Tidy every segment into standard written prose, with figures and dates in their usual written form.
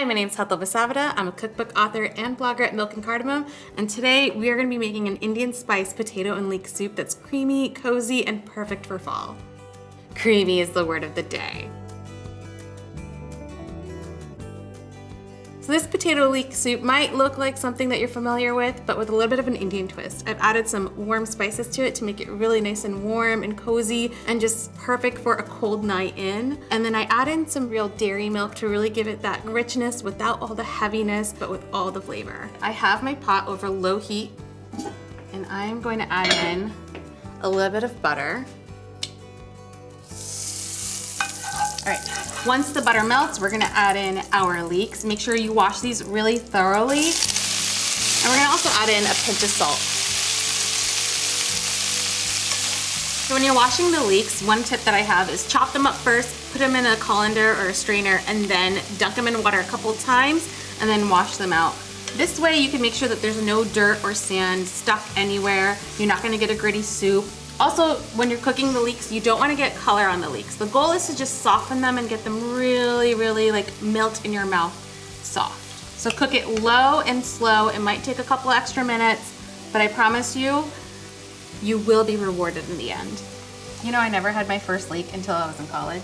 Hi, my name is Hetal Vasavada. I'm a cookbook author and blogger at Milk and Cardamom, and today we are going to be making an Indian spice potato and leek soup that's creamy, cozy, and perfect for fall. Creamy is the word of the day. So this potato leek soup might look like something that you're familiar with, but with a little bit of an Indian twist. I've added some warm spices to it to make it really nice and warm and cozy and just perfect for a cold night in. And then I add in some real dairy milk to really give it that richness without all the heaviness, but with all the flavor. I have my pot over low heat, and I'm going to add in a little bit of butter. All right. Once the butter melts, we're gonna add in our leeks. Make sure you wash these really thoroughly. And we're gonna also add in a pinch of salt. So when you're washing the leeks, one tip that I have is chop them up first, put them in a colander or a strainer, and then dunk them in water a couple times, and then wash them out. This way you can make sure that there's no dirt or sand stuck anywhere. You're not gonna get a gritty soup. Also, when you're cooking the leeks, you don't want to get color on the leeks. The goal is to just soften them and get them really, really like melt in your mouth soft. So cook it low and slow. It might take a couple extra minutes, but I promise you, you will be rewarded in the end. You know, I never had my first leek until I was in college.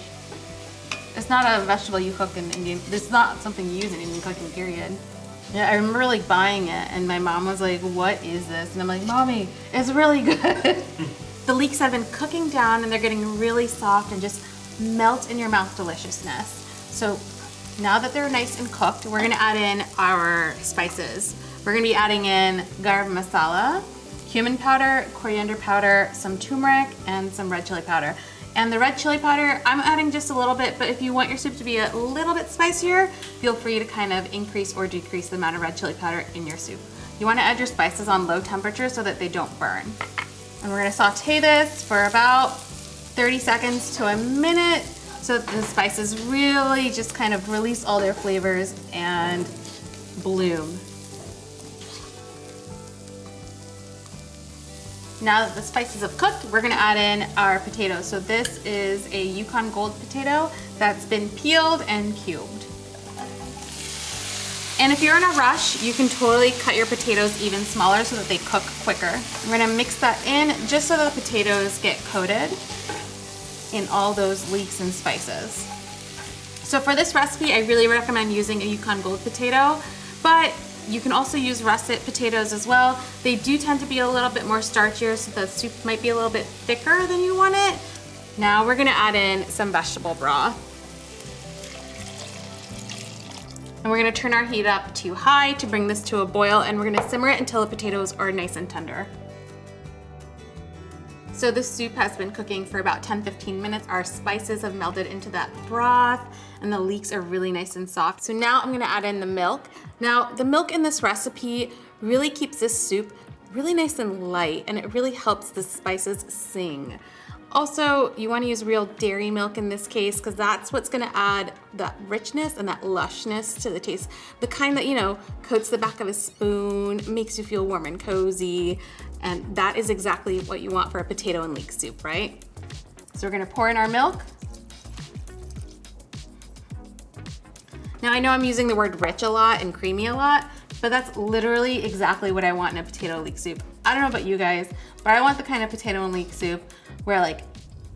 It's not a vegetable you cook in Indian, it's not something you use in Indian cooking, period. Yeah, I remember like buying it and my mom was like, what is this? And I'm like, Mommy, it's really good. The leeks have been cooking down and they're getting really soft and just melt in your mouth deliciousness. So now that they're nice and cooked, we're gonna add in our spices. We're gonna be adding in garam masala, cumin powder, coriander powder, some turmeric, and some red chili powder. And the red chili powder, I'm adding just a little bit, but if you want your soup to be a little bit spicier, feel free to kind of increase or decrease the amount of red chili powder in your soup. You wanna add your spices on low temperature so that they don't burn. And we're gonna saute this for about 30 seconds to a minute so that the spices really just kind of release all their flavors and bloom. Now that the spices have cooked, we're gonna add in our potatoes. So this is a Yukon Gold potato that's been peeled and cubed. And if you're in a rush, you can totally cut your potatoes even smaller so that they cook quicker. We're gonna mix that in just so the potatoes get coated in all those leeks and spices. So for this recipe, I really recommend using a Yukon Gold potato, but you can also use russet potatoes as well. They do tend to be a little bit more starchier, so the soup might be a little bit thicker than you want it. Now we're gonna add in some vegetable broth. And we're gonna turn our heat up to high to bring this to a boil, and we're gonna simmer it until the potatoes are nice and tender. So the soup has been cooking for about 10-15 minutes. Our spices have melted into that broth, and the leeks are really nice and soft. So now I'm gonna add in the milk. Now, the milk in this recipe really keeps this soup really nice and light, and it really helps the spices sing. Also, you want to use real dairy milk in this case because that's what's going to add that richness and that lushness to the taste. The kind that, you know, coats the back of a spoon, makes you feel warm and cozy, and that is exactly what you want for a potato and leek soup, right? So we're going to pour in our milk. Now I know I'm using the word rich a lot and creamy a lot, but that's literally exactly what I want in a potato leek soup. I don't know about you guys, but I want the kind of potato and leek soup where like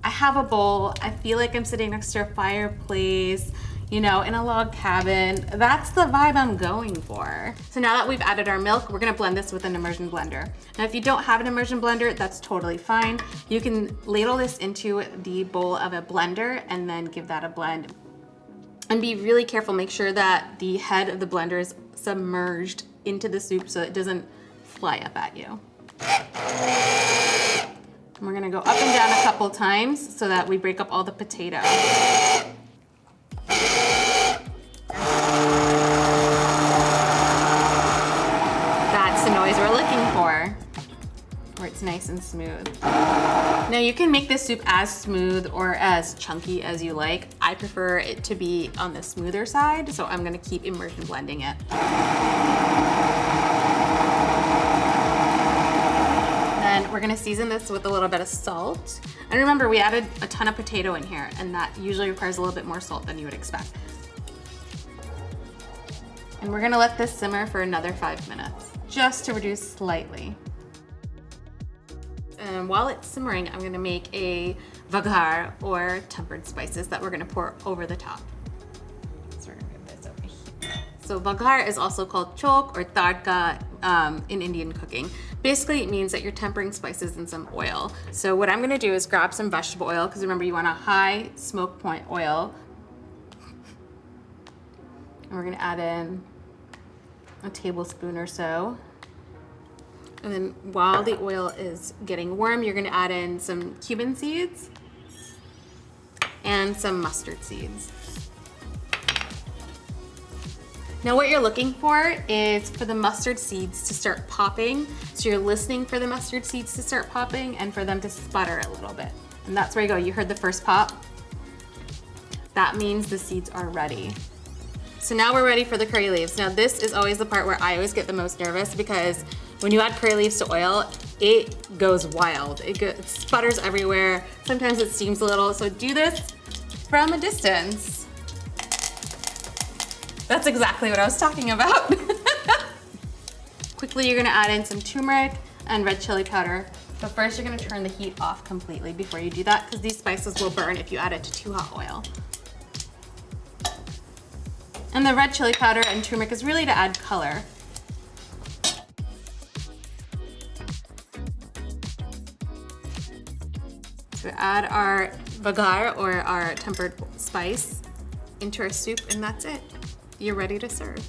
I have a bowl, I feel like I'm sitting next to a fireplace, you know, in a log cabin. That's the vibe I'm going for. So now that we've added our milk, we're gonna blend this with an immersion blender. Now if you don't have an immersion blender, that's totally fine. You can ladle this into the bowl of a blender and then give that a blend. And be really careful, make sure that the head of the blender is submerged into the soup so it doesn't fly up at you. And we're gonna go up and down a couple times so that we break up all the potato. That's the noise we're looking for, where it's nice and smooth. Now you can make this soup as smooth or as chunky as you like. I prefer it to be on the smoother side, so I'm gonna keep immersion blending it. Then we're gonna season this with a little bit of salt. And remember, we added a ton of potato in here, and that usually requires a little bit more salt than you would expect. And we're gonna let this simmer for another 5 minutes, just to reduce slightly. And while it's simmering, I'm gonna make a Vaghar, or tempered spices, that we're gonna pour over the top. So we're gonna put this over here. So Vaghar is also called chok or tadka in Indian cooking. Basically, it means that you're tempering spices in some oil. So what I'm gonna do is grab some vegetable oil, because remember, you want a high smoke point oil. And we're gonna add in a tablespoon or so. And then while the oil is getting warm, you're gonna add in some cumin seeds and some mustard seeds. Now what you're looking for is for the mustard seeds to start popping. So you're listening for the mustard seeds to start popping and for them to sputter a little bit. And that's where you go. You heard the first pop. That means the seeds are ready. So now we're ready for the curry leaves. Now this is always the part where I always get the most nervous, because when you add curry leaves to oil, it goes wild. It sputters everywhere. Sometimes it steams a little. So do this from a distance. That's exactly what I was talking about. Quickly, you're gonna add in some turmeric and red chili powder. But first, you're gonna turn the heat off completely before you do that, because these spices will burn if you add it to too hot oil. And the red chili powder and turmeric is really to add color. So add our Vaghar, or our tempered spice, into our soup, and that's it. You're ready to serve.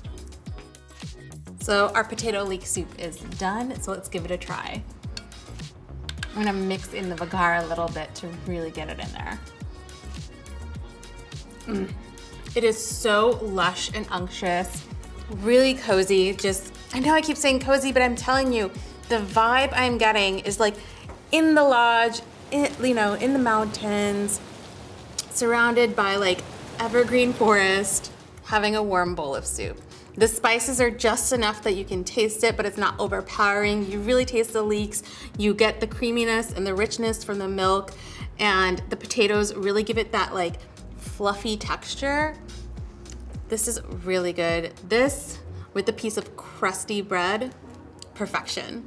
So our potato leek soup is done, so let's give it a try. I'm gonna mix in the Vaghar a little bit to really get it in there. It is so lush and unctuous, really cozy. Just, I know I keep saying cozy, but I'm telling you, the vibe I'm getting is like in the lodge, in the mountains, surrounded by like evergreen forest, having a warm bowl of soup. The spices are just enough that you can taste it, but it's not overpowering. You really taste the leeks. You get the creaminess and the richness from the milk, and the potatoes really give it that like fluffy texture. This is really good. This with a piece of crusty bread, perfection.